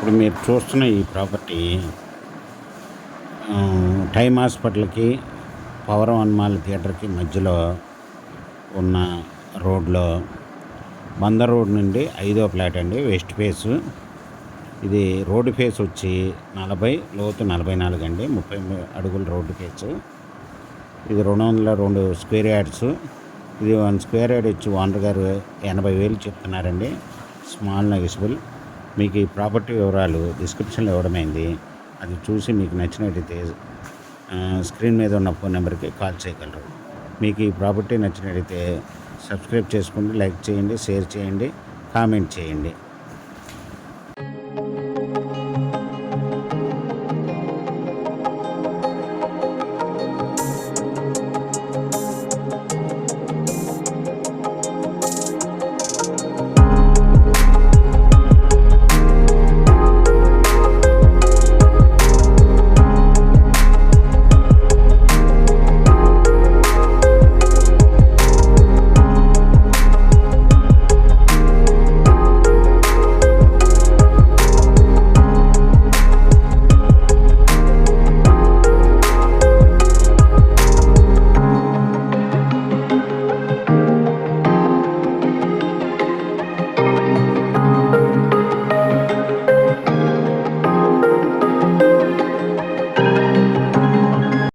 ఇప్పుడు మీరు చూస్తున్న ఈ ప్రాపర్టీ టైమ్ హాస్పిటల్కి పవర్ వన్ థియేటర్కి మధ్యలో ఉన్న రోడ్లో బందర్ రోడ్ నుండి 5వ ఫ్లాట్ అండి, వెస్ట్ ఫేసు. ఇది రోడ్డు ఫేస్ వచ్చి 40, లోతు 44 అండి, 30 అడుగుల రోడ్డు ఫేసు. ఇది 202 స్క్వేర్ యార్డ్స్. ఇది 1 స్క్వేర్ యార్డ్ వచ్చి ఓనర్ గారు 80,000 చెప్తున్నారండి, స్మాల్ నెగోషియబుల్. మీకు ఈ ప్రాపర్టీ వివరాలు డిస్క్రిప్షన్లో ఇవ్వడమైంది. అది చూసి మీకు నచ్చినట్టయితే స్క్రీన్ మీద ఉన్న ఫోన్ నెంబర్కి కాల్ చేయగలరు. మీకు ఈ ప్రాపర్టీ నచ్చినట్టయితే సబ్స్క్రైబ్ చేసుకోండి, లైక్ చేయండి, షేర్ చేయండి, కామెంట్ చేయండి.